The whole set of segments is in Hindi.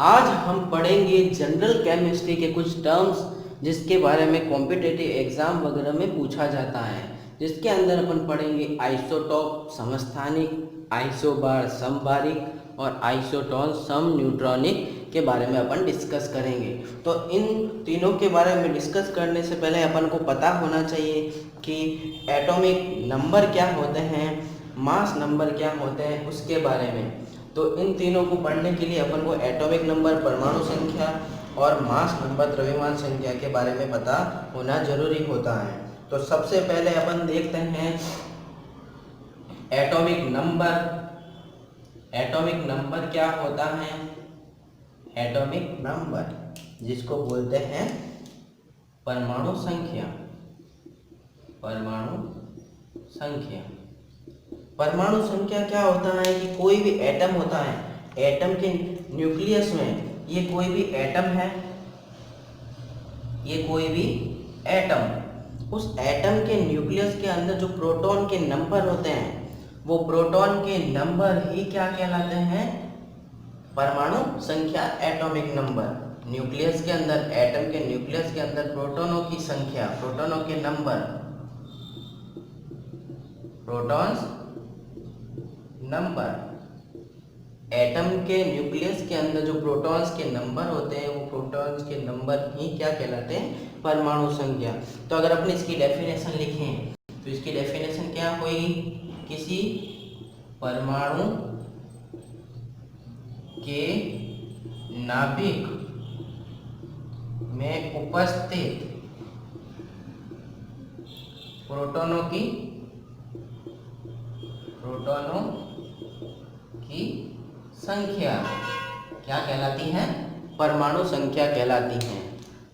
आज हम पढ़ेंगे जनरल केमिस्ट्री के कुछ टर्म्स जिसके बारे में कॉम्पिटिटिव एग्जाम वगैरह में पूछा जाता है। जिसके अंदर अपन पढ़ेंगे आइसोटॉप समस्थानिक, आइसोबार समबारिक और आइसोटोन सम न्यूट्रॉनिक के बारे में अपन डिस्कस करेंगे। तो इन तीनों के बारे में डिस्कस करने से पहले अपन को पता होना चाहिए कि एटॉमिक नंबर क्या होते हैं, मास नंबर क्या होते हैं, उसके बारे में। तो इन तीनों को पढ़ने के लिए अपन को एटॉमिक नंबर, परमाणु संख्या और मास नंबर, द्रव्यमान संख्या के बारे में पता होना जरूरी होता है। तो सबसे पहले अपन देखते हैं एटॉमिक नंबर। एटॉमिक नंबर क्या होता है? एटॉमिक नंबर जिसको बोलते हैं परमाणु संख्या। परमाणु संख्या, परमाणु संख्या क्या होता है कि कोई भी एटम होता है, एटम के न्यूक्लियस में ये कोई भी एटम है, ये कोई भी एटम, उस एटम के न्यूक्लियस के अंदर जो प्रोटॉन के नंबर होते हैं वो प्रोटॉन के नंबर ही क्या कहलाते हैं? परमाणु संख्या, एटॉमिक नंबर। न्यूक्लियस के अंदर, एटम के न्यूक्लियस के अंदर प्रोटॉनों की संख्या, प्रोटॉनों के नंबर, प्रोटॉन्स नंबर, एटम के न्यूक्लियस के अंदर जो प्रोटॉन्स के नंबर होते हैं वो प्रोटॉन्स के नंबर ही क्या कहलाते हैं? परमाणु संख्या। तो अगर अपने इसकी डेफिनेशन लिखें तो इसकी डेफिनेशन क्या हुई? किसी परमाणु के नाभिक में उपस्थित प्रोटॉनों की संख्या क्या कहलाती है? परमाणु संख्या कहलाती है।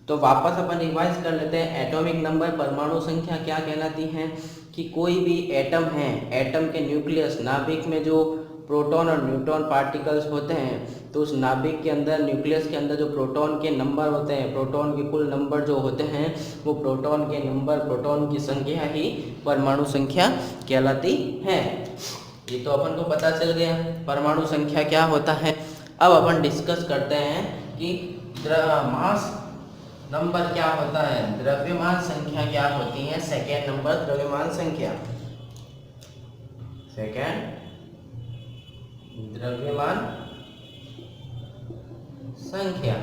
तो वापस अपन रिवाइज कर लेते हैं। एटॉमिक नंबर, परमाणु संख्या क्या कहलाती है कि कोई भी एटम है, एटम के न्यूक्लियस, नाभिक में जो प्रोटॉन और न्यूट्रॉन पार्टिकल्स होते हैं, तो उस नाभिक के अंदर, न्यूक्लियस के अंदर जो प्रोटॉन के नंबर होते हैं, प्रोटॉन के कुल नंबर जो होते हैं वो प्रोटॉन के नंबर, प्रोटॉन की संख्या ही परमाणु संख्या कहलाती है। ये तो अपन को पता चल गया परमाणु संख्या क्या होता है। अब अपन डिस्कस करते हैं कि मास नंबर क्या होता है, द्रव्यमान संख्या क्या होती है। सेकेंड नंबर द्रव्यमान संख्या, सेकेंड द्रव्यमान संख्या।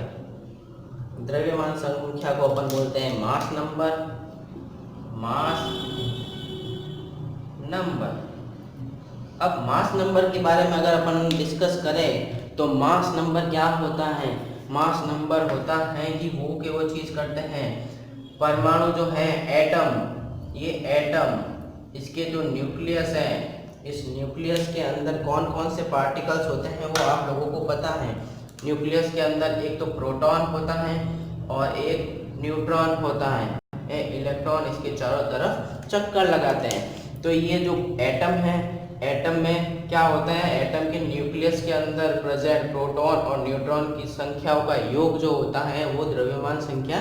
द्रव्यमान संख्या को अपन बोलते हैं मास नंबर, मास नंबर। अब मास नंबर के बारे में अगर अपन डिस्कस करें तो मास नंबर क्या होता है? मास नंबर होता है कि वो चीज करते हैं, परमाणु जो है, एटम, ये एटम, इसके जो न्यूक्लियस है, इस न्यूक्लियस के अंदर कौन कौन से पार्टिकल्स होते हैं वो आप लोगों को पता है। न्यूक्लियस के अंदर एक तो प्रोटॉन होता है और एक न्यूट्रॉन होता है। इलेक्ट्रॉन इसके चारों तरफ चक्कर लगाते हैं। तो ये जो एटम है, एटम में क्या होता है? एटम के न्यूक्लियस के अंदर प्रेजेंट प्रोटॉन और न्यूट्रॉन की संख्याओं का योग जो होता है वो द्रव्यमान संख्या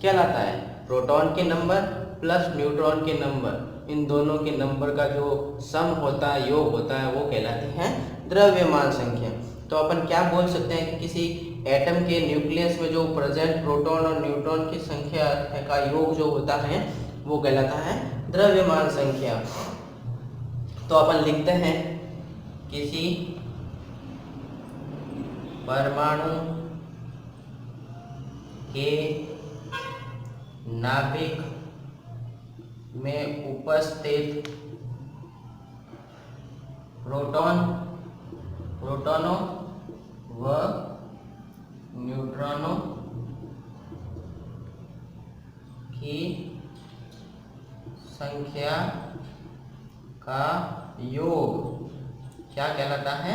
कहलाता है। प्रोटॉन के नंबर प्लस न्यूट्रॉन के नंबर, इन दोनों के नंबर का जो सम होता है, योग होता है, वो कहलाती है द्रव्यमान संख्या। तो अपन क्या बोल सकते हैं कि किसी एटम के न्यूक्लियस में जो प्रेजेंट प्रोटॉन और न्यूट्रॉन की संख्या का योग जो होता है वो कहलाता है द्रव्यमान संख्या। तो अपन लिखते हैं किसी परमाणु के नाभिक में उपस्थित प्रोटॉनों व न्यूट्रॉनों की संख्या का योग क्या कहलाता है?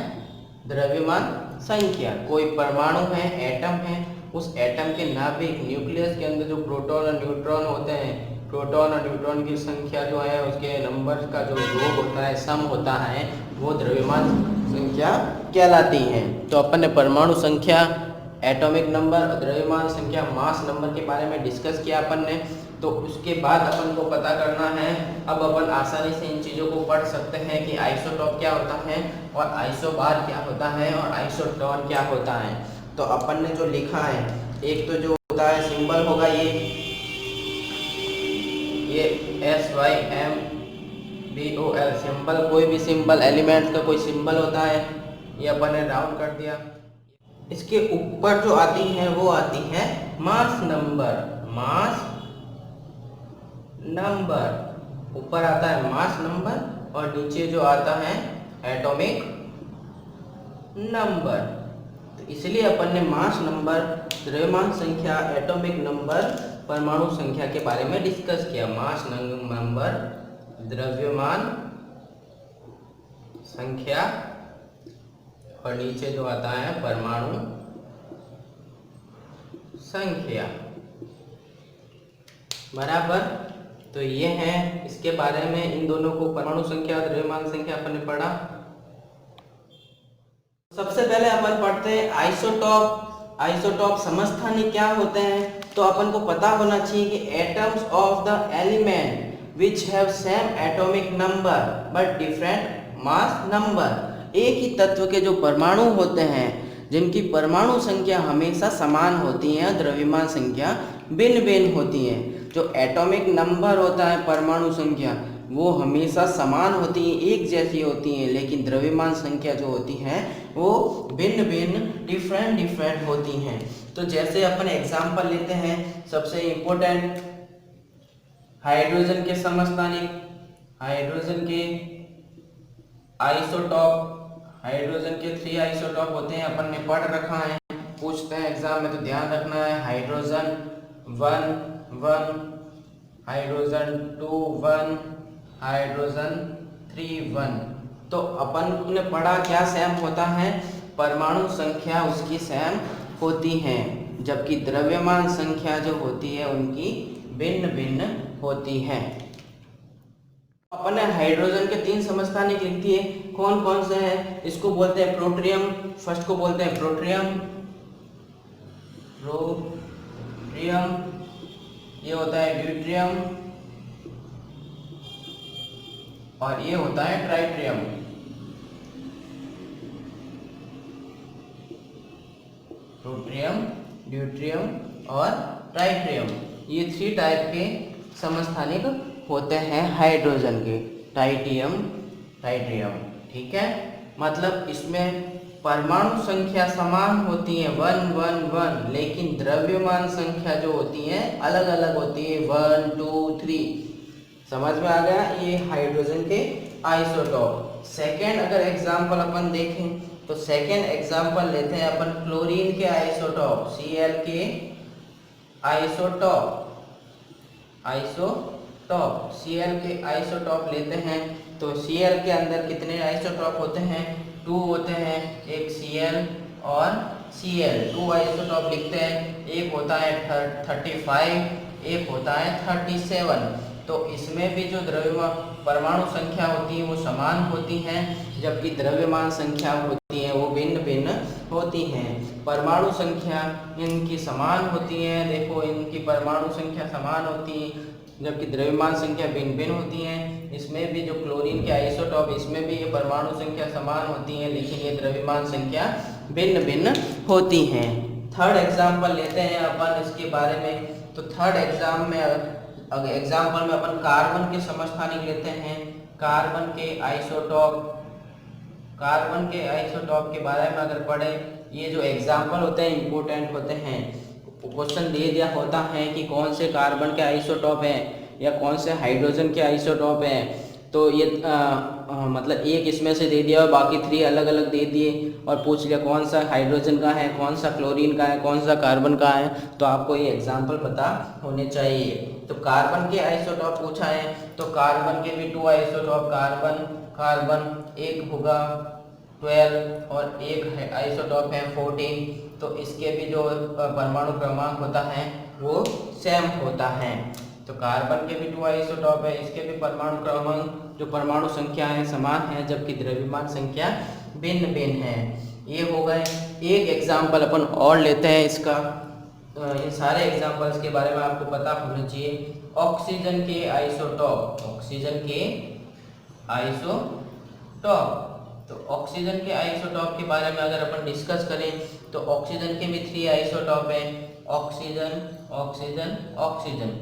द्रव्यमान संख्या। कोई परमाणु है, एटम है, उस एटम के नाभिक, न्यूक्लियस के अंदर जो प्रोटॉन और न्यूट्रॉन होते हैं, प्रोटॉन और न्यूट्रॉन की संख्या जो है उसके नंबर का जो योग होता है, सम होता है, वो द्रव्यमान संख्या कहलाती है। तो अपन ने परमाणु संख्या, एटॉमिक नंबर, द्रव्यमान संख्या, मास नंबर के बारे में डिस्कस किया अपन ने। तो उसके बाद अपन को पता करना है, अब अपन आसानी से इन चीज़ों को पढ़ सकते हैं कि आइसोटॉप क्या होता है और आइसोबार क्या होता है और आइसोटोन क्या होता है। तो अपन ने जो लिखा है, एक तो जो होता है सिंबल होगा ये SYMBOL सिंबल, कोई भी सिंबल एलिमेंट्स का कोई सिंबल होता है, ये अपन ने राउंड कर दिया। इसके ऊपर जो आती है वो आती है मास नंबर। मास नंबर ऊपर आता है मास नंबर और नीचे जो आता है एटॉमिक नंबर। तो इसलिए अपन ने मास नंबर, द्रव्यमान संख्या, एटॉमिक नंबर, परमाणु संख्या के बारे में डिस्कस किया। मास नंबर, द्रव्यमान संख्या और नीचे जो आता है परमाणु संख्या। बराबर। तो ये है इसके बारे में, इन दोनों को परमाणु संख्या और द्रव्यमान संख्या अपन ने पढ़ा। सबसे पहले अपन पढ़ते हैं आइसोटॉप। आइसोटॉप समस्थानिक क्या होते हैं, तो अपन को पता होना चाहिए कि atoms of the element which have same atomic number but different mass number. एक ही तत्व के जो परमाणु होते हैं जिनकी परमाणु संख्या हमेशा समान होती है, द्रव्यमान संख्या भिन्न भिन्न होती है। जो एटॉमिक नंबर होता है, परमाणु संख्या, वो हमेशा समान होती है, एक जैसी होती हैं, लेकिन द्रव्यमान संख्या जो होती है वो भिन्न भिन्न डिफरेंट होती हैं। तो जैसे अपन एग्जांपल लेते हैं, सबसे इम्पोर्टेंट हाइड्रोजन के समस्थानिक, हाइड्रोजन के आइसोटॉप, हाइड्रोजन के 3 आइसोटॉप होते हैं, अपन ने पढ़ रखा है, पूछते हैं एग्जाम में तो ध्यान रखना है। Hydrogen 1 hydrogen 2 1, hydrogen 3 1। तो अपन ने पढ़ा क्या सेम होता है, परमाणु संख्या उसकी सेम होती है, जबकि द्रव्यमान संख्या जो होती है उनकी भिन्न भिन्न होती है। अपन ने हाइड्रोजन के 3 समस्थानिक लिख दिए, कौन कौन से हैं, इसको बोलते हैं प्रोट्रियम, फर्स्ट को बोलते हैं प्रोट्रियम, ये होता है ड्यूट्रियम और ये होता है ट्राइट्रियम। प्रोट्रियम, ड्यूट्रियम और ट्राइट्रियम, ये 3 टाइप के समस्थानिक होते हैं हाइड्रोजन के। ट्राइट्रियम, ठीक है। मतलब इसमें परमाणु संख्या समान होती है 1 1 1, लेकिन द्रव्यमान संख्या जो होती है अलग अलग होती है 1 2 3। समझ में आ गया, ये हाइड्रोजन के आइसोटॉप। सेकेंड अगर एग्जाम्पल अपन देखें तो सेकेंड एग्जाम्पल लेते हैं अपन क्लोरीन के आइसोटॉप, Cl के आइसोटॉप, Cl के आइसोटॉप लेते हैं। तो Cl के अंदर कितने आइसोटॉप होते हैं, 2 होते हैं, एक Cl और Cl, 2 आइसोटॉप लिखते हैं। एक होता है 35, एक होता है 37। तो इसमें भी जो द्रव्यमान परमाणु संख्या होती है वो समान होती हैं, जबकि द्रव्यमान संख्या होती है वो भिन्न भिन्न होती हैं। परमाणु संख्या इनकी समान होती है, देखो इनकी परमाणु संख्या समान होती है, जबकि द्रव्यमान संख्या भिन्न भिन्न होती है। इसमें भी जो क्लोरीन के आइसोटॉप, इसमें भी ये परमाणु संख्या समान होती है, लेकिन ये द्रव्यमान संख्या भिन्न भिन्न होती हैं। थर्ड एग्जाम्पल लेते हैं अपन इसके बारे में। तो थर्ड एग्जाम्पल में अपन कार्बन के समस्थानिक लेते हैं। कार्बन के आइसोटॉप के बारे में अगर पढ़े, ये जो एग्जाम्पल होते हैं इंपॉर्टेंट होते हैं। क्वेश्चन दे दिया होता है कि कौन से कार्बन के आइसोटॉप हैं या कौन से हाइड्रोजन के आइसोटॉप हैं, तो ये मतलब एक इसमें से दे दिया और बाकी 3 अलग अलग दे दिए और पूछ लिया कौन सा हाइड्रोजन का है, कौन सा क्लोरीन का है, कौन सा कार्बन का है, तो आपको ये एग्जाम्पल पता होने चाहिए। तो कार्बन के आइसोटॉप पूछा है, तो कार्बन के भी 2 आइसोटॉप, कार्बन एक होगा 12 और एक आइसोटॉप है 14। तो इसके भी जो परमाणु क्रमांक होता है वो सेम होता है। तो कार्बन के भी 2 आइसोटॉप है, इसके भी परमाणु क्रमांक जो परमाणु संख्या है समान है, जबकि द्रव्यमान संख्या भिन्न भिन्न है। ये हो गए। एक एग्जाम्पल अपन और लेते हैं इसका, इन सारे एग्जाम्पल्स के बारे में आपको पता होना चाहिए। ऑक्सीजन के आइसोटॉप, तो ऑक्सीजन के आइसोटॉप के बारे में अगर अपन डिस्कस करें तो ऑक्सीजन के भी 3 आइसोटॉप है, ऑक्सीजन ऑक्सीजन ऑक्सीजन।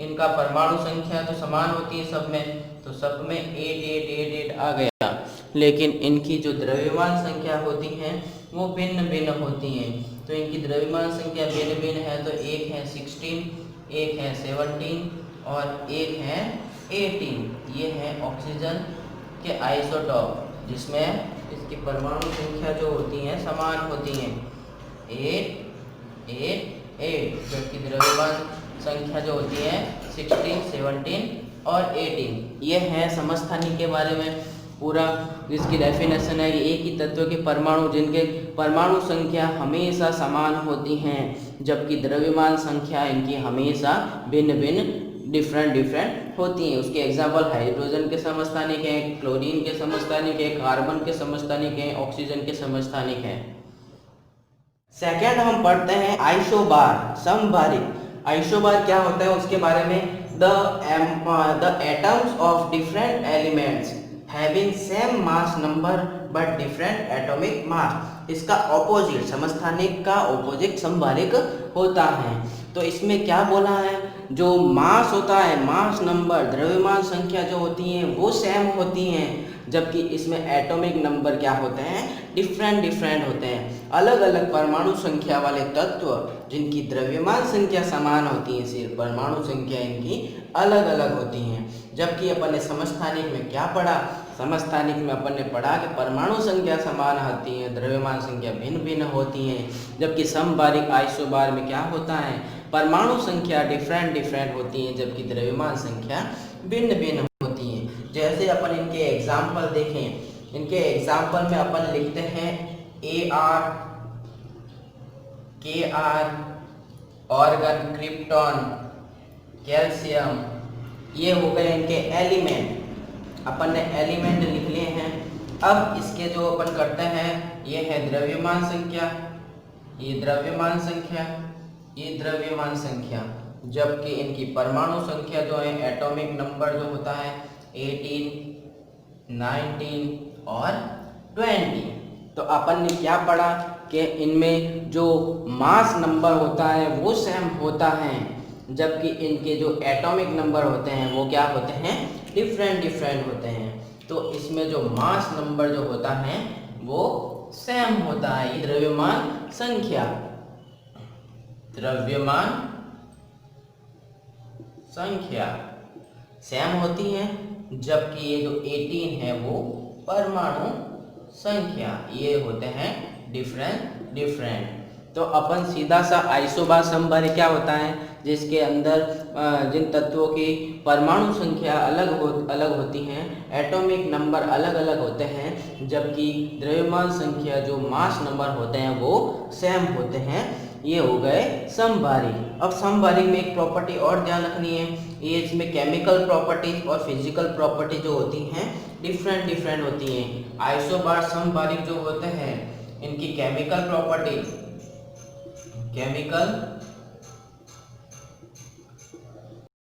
इनका परमाणु संख्या तो समान होती है सब में, तो सब में 8 आ गया, लेकिन इनकी जो द्रव्यमान संख्या होती है वो भिन्न भिन्न होती हैं। तो इनकी द्रव्यमान संख्या भिन्न भिन्न है, तो एक है 16, एक है 17 और एक है 18। ये है ऑक्सीजन के आइसोटॉप जिसमें इसकी परमाणु संख्या जो होती है समान होती हैं, 8 जबकि द्रव्यमान संख्या जो होती है 16, 17 और 18। ये है समस्थानिक के बारे में पूरा, जिसकी डेफिनेशन है एक ही तत्व के परमाणु जिनके परमाणु संख्या हमेशा समान होती हैं, जबकि द्रव्यमान संख्या इनकी हमेशा भिन्न भिन्न डिफरेंट होती हैं। उसके एग्जाम्पल हाइड्रोजन के समस्थानिक हैं, क्लोरीन के समस्थानिक हैं, कार्बन के समस्थानिक हैं, ऑक्सीजन के समस्थानिक हैं। सेकेंड हम पढ़ते हैं आइसोबार, समबारिक। आइसोबार क्या होता है उसके बारे में, the atoms of different elements having same mass number but different atomic mass. इसका ऑपोजिट, समस्थानिक का ऑपोजिट समबारिक होता है। तो इसमें क्या बोला है, जो मास होता है, मास नंबर, द्रव्यमान संख्या जो होती हैं वो सेम होती हैं, जबकि इसमें एटॉमिक नंबर क्या होते हैं, डिफरेंट होते हैं। अलग अलग परमाणु संख्या वाले तत्व जिनकी द्रव्यमान संख्या समान होती है, सिर्फ परमाणु संख्या इनकी अलग अलग होती हैं। जबकि अपन ने समस्थानिक में क्या पढ़ा, समस्थानिक में अपन ने पढ़ा कि परमाणु संख्या समान होती है, द्रव्यमान संख्या भिन्न भिन्न होती हैं। जबकि समबारिक आइसोबार में क्या होता है, परमाणु संख्या डिफरेंट होती हैं, जबकि द्रव्यमान संख्या भिन्न भिन्न होती हैं। जैसे अपन इनके एग्जाम्पल देखें, इनके एग्जाम्पल में अपन लिखते हैं AR, KR, organ, krypton, calcium, ये हो गए इनके एलिमेंट। अपन ने एलिमेंट लिख लिए हैं। अब इसके जो अपन करते हैं, ये है द्रव्यमान संख्या, ये द्रव्यमान संख्या, ये द्रव्यमान संख्या, जबकि इनकी परमाणु संख्या जो है, एटॉमिक नंबर जो होता है 18, 19 और 20। तो अपन ने क्या पढ़ा कि इनमें जो मास नंबर होता है वो सेम होता है, जबकि इनके जो एटॉमिक नंबर होते हैं वो क्या होते हैं, डिफरेंट होते हैं। तो इसमें जो मास नंबर जो होता है वो सेम होता है। ये द्रव्यमान संख्या, द्रव्यमान संख्या सेम होती है, जबकि ये जो 18 है वो परमाणु संख्या, ये होते हैं डिफरेंट। तो अपन सीधा सा आइसोबार समबारिक क्या होता है, जिसके अंदर जिन तत्वों की परमाणु संख्या अलग होती हैं, एटॉमिक नंबर अलग अलग होते हैं, जबकि द्रव्यमान संख्या जो मास नंबर होते हैं वो सेम होते हैं, ये हो गए समबारिक। अब समबारिक में एक प्रॉपर्टी और ध्यान रखनी है, ये इसमें केमिकल प्रॉपर्टीज और फिजिकल प्रॉपर्टी जो होती हैं डिफरेंट होती हैं। आइसोबार समबारिक जो होते हैं, इनकी chemical property, chemical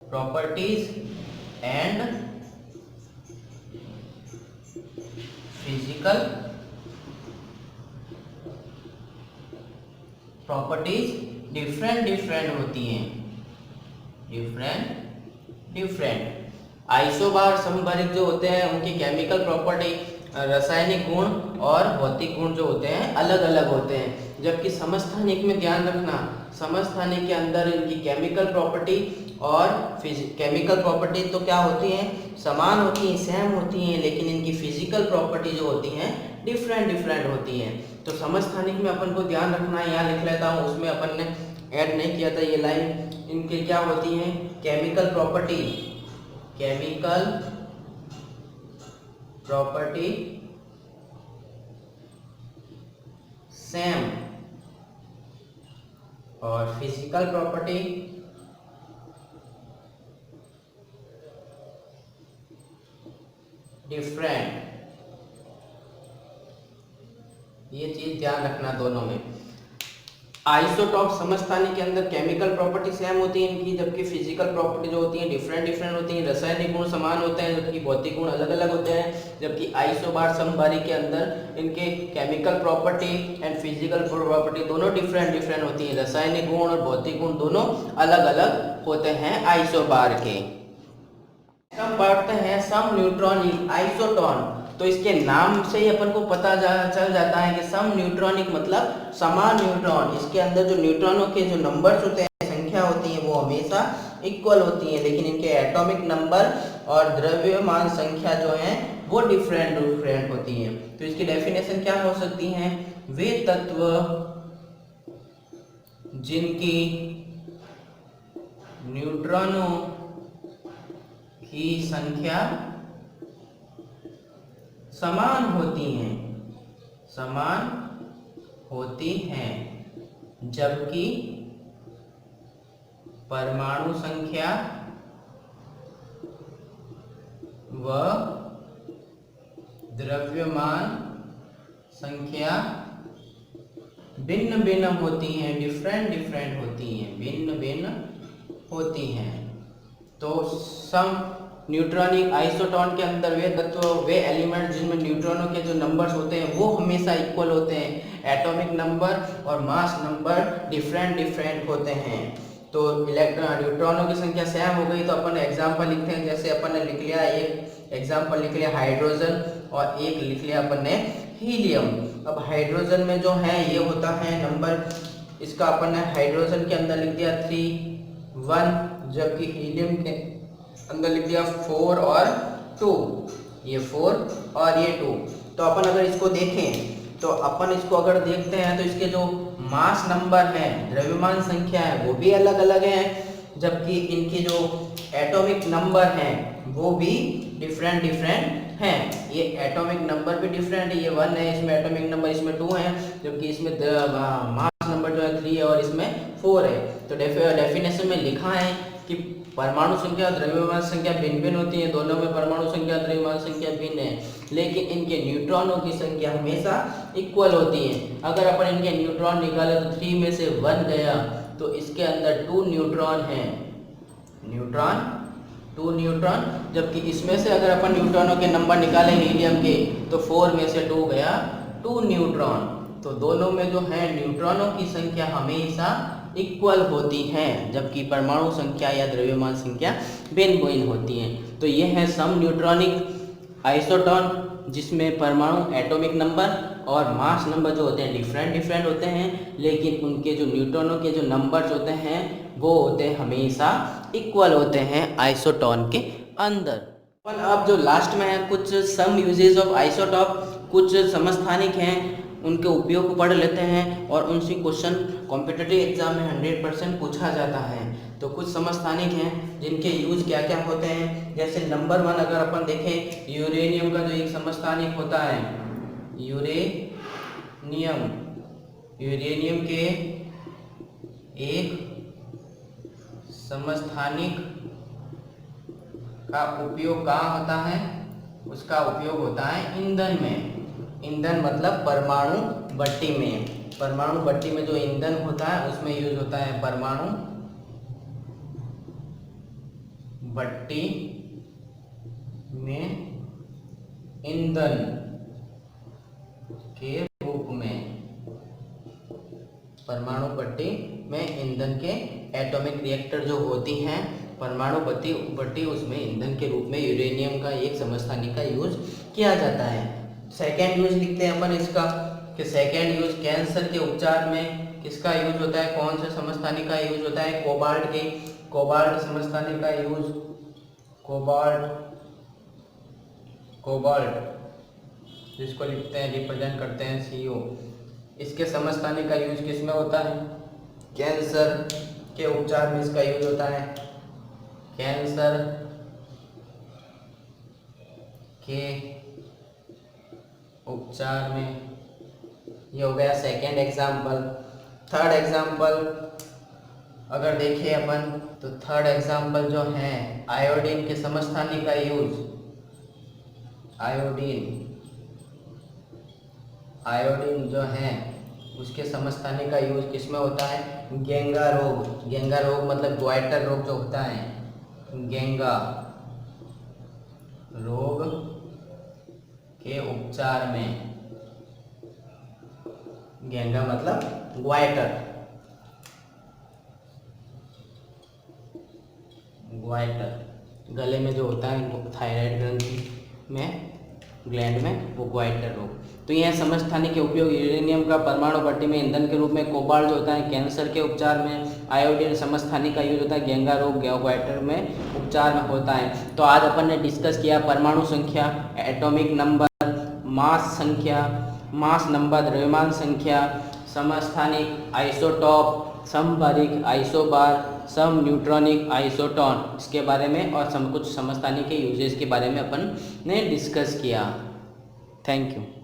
properties and physical properties different होती हैं, डिफरेंट। आइसोबार समबारिक जो होते हैं उनकी केमिकल प्रॉपर्टी, रासायनिक गुण और भौतिक गुण जो होते हैं अलग अलग होते हैं, जबकि समस्थानिक में ध्यान रखना, समस्थानिक के अंदर इनकी केमिकल प्रॉपर्टी और केमिकल प्रॉपर्टी तो क्या होती हैं, समान होती हैं, सेम होती हैं, लेकिन इनकी फिजिकल प्रॉपर्टी जो होती हैं डिफरेंट होती हैं। तो समस्थानिक में अपन को ध्यान रखना है, यहाँ लिख लेता हूँ, उसमें अपन ने ऐड नहीं किया था ये लाइन। इनकी क्या होती हैं, chemical property, chemical property same और फिजिकल प्रॉपर्टी डिफरेंट। ये चीज ध्यान रखना दोनों में। आइसोटॉप समस्थानिक के अंदर केमिकल प्रॉपर्टी सेम होती है इनकी, जबकि फिजिकल प्रॉपर्टी जो होती है डिफरेंट डिफरेंट होती है। रासायनिक गुण समान होते हैं जबकि भौतिक गुण अलग अलग होते हैं। जबकि आइसोबार समबारी के अंदर इनके chemical property and physical property दोनों डिफरेंट डिफरेंट होती है। रासायनिक गुण और भौतिक गुण दोनों अलग अलग होते हैं आइसोबार के। हम पढ़ते हैं सम न्यूट्रॉनिक आइसोटोन। तो इसके नाम से ही अपन को पता चल जाता है कि सम न्यूट्रॉनिक मतलब समान न्यूट्रॉन। इसके अंदर जो न्यूट्रॉनों के जो नंबर्स होते हैं, संख्या होती है, वो हमेशा इक्वल होती है, लेकिन इनके एटॉमिक नंबर और द्रव्यमान संख्या जो है वो डिफरेंट डिफरेंट होती है। तो इसकी डेफिनेशन क्या हो सकती है? वे तत्व जिनकी न्यूट्रॉनों की संख्या समान होती हैं जबकि परमाणु संख्या व द्रव्यमान संख्या भिन्न भिन्न होती हैं, डिफरेंट डिफरेंट होती हैं। तो सम न्यूट्रॉनिक आइसोटोन के अंदर वे तत्व, वे एलिमेंट जिनमें न्यूट्रॉनों के जो नंबर्स होते हैं वो हमेशा इक्वल होते हैं। एटॉमिक नंबर और मास नंबर डिफरेंट डिफरेंट होते हैं। तो न्यूट्रॉनों की संख्या सेम हो गई तो अपन एग्जांपल लिखते हैं। जैसे अपन ने लिख लिया, एक एग्जांपल लिख लिया हाइड्रोजन और एक लिख लिया अपन ने हीलियम। अब हाइड्रोजन में जो है ये होता है नंबर, इसका अपन ने हाइड्रोजन के अंदर लिख दिया 3 1, जबकि हीलियम के अंदर लिख दिया 4 और 2, ये 4 और ये 2। तो अपन अगर इसको देखें तो अपन इसको अगर देखते हैं तो इसके जो मास नंबर है, द्रव्यमान संख्या है, वो भी अलग अलग है, जबकि इनके जो एटॉमिक नंबर हैं वो भी डिफरेंट डिफरेंट हैं। ये एटॉमिक नंबर भी डिफरेंट है, ये 1 है, इसमें एटॉमिक नंबर इसमें 2 है, जबकि इसमें मास नंबर जो है 3 है और इसमें 4 है। तो डेफिनेशन में लिखा है कि परमाणु संख्या और द्रव्यमान संख्या भिन्न भिन्न होती है, दोनों में परमाणु संख्या और द्रव्यमान संख्या भिन्न है, लेकिन इनके न्यूट्रॉनों की संख्या हमेशा इक्वल होती है। अगर अपन इनके न्यूट्रॉन निकाले तो 3 में से 1 गया तो इसके अंदर 2 न्यूट्रॉन हैं, 2 न्यूट्रॉन, जबकि इसमें से अगर अपन न्यूट्रॉनों के नंबर निकाले हीलियम के तो 4 में से 2 गया 2 न्यूट्रॉन। तो दोनों में जो है न्यूट्रॉनों की संख्या हमेशा इक्वल होती हैं, जबकि परमाणु संख्या या द्रव्यमान संख्या भिन्न भिन्न होती हैं। तो ये है सम न्यूट्रॉनिक आइसोटोन, जिसमें परमाणु एटॉमिक नंबर और मास नंबर जो होते हैं डिफरेंट डिफरेंट होते हैं, लेकिन उनके जो न्यूट्रॉनों के जो नंबर्स होते हैं वो होते हैं हमेशा इक्वल होते हैं आइसोटोन के अंदर। अब जो लास्ट में है कुछ सम यूजेस ऑफ आइसोटॉप, कुछ समस्थानिक हैं, उनके उपयोग को पढ़ लेते हैं और उनसे क्वेश्चन कॉम्पिटिटिव एग्जाम में 100% पूछा जाता है। तो कुछ समस्थानिक हैं जिनके यूज क्या क्या होते हैं। जैसे नंबर 1 अगर अपन देखें, यूरेनियम का जो एक समस्थानिक होता है, यूरेनियम के एक समस्थानिक का उपयोग कहाँ होता है? उसका उपयोग होता है ईंधन में। ईंधन मतलब परमाणु भट्टी में। परमाणु भट्टी में जो ईंधन होता है उसमें यूज होता है परमाणु भट्टी में ईंधन के रूप में। परमाणु भट्टी में ईंधन के एटॉमिक रिएक्टर जो होती हैं परमाणु भट्टी, उसमें ईंधन के रूप में यूरेनियम का एक समस्थानिक का यूज किया जाता है। सेकेंड यूज लिखते हैं अपन इसका कि सेकेंड यूज कैंसर के उपचार में किसका यूज होता है, कौन से समस्थानिक का यूज होता है? कोबाल्ट समस्थानिक का यूज, कोबाल्ट जिसको लिखते हैं रिप्रेजेंट करते हैं CO, इसके समस्थानिक का यूज किस में होता है? कैंसर के उपचार में इसका यूज होता है। कैंसर के उपचार में, ये हो गया सेकेंड एग्जाम्पल। थर्ड एग्जाम्पल अगर देखें अपन तो थर्ड एग्जाम्पल जो है आयोडीन के समस्थानिक का यूज। आयोडीन जो है उसके समस्थानिक का यूज किसमें होता है? गेंगा रोग। गेंगा रोग मतलब ग्वाइटर रोग जो होता है, गेंगा रोग के उपचार में, गेंगा मतलब ग्वाइटर, ग्वाइटर गले में जो होता है थायराइड ग्रंथि में, ग्लैंड में, वो ग्वाइटर रोग। तो यह समस्थानिक के उपयोग यूरेनियम का परमाणु भट्टी में ईंधन के रूप में, कोबाल्ट जो होता है कैंसर के उपचार में, आयोडीन समस्थानिक का यूज होता है गेंगा रोग ग्वाइटर में उपचार में होता है। तो आज अपन ने डिस्कस किया परमाणु संख्या, एटॉमिक नंबर, मास संख्या, मास नंबर, द्रव्यमान संख्या, समस्थानिक, आइसोटॉप, समबारिक, आइसोबार, सम न्यूट्रॉनिक, आइसोटॉन, इसके बारे में और कुछ समस्थानिक के यूजेस के बारे में अपन ने डिस्कस किया। Thank you.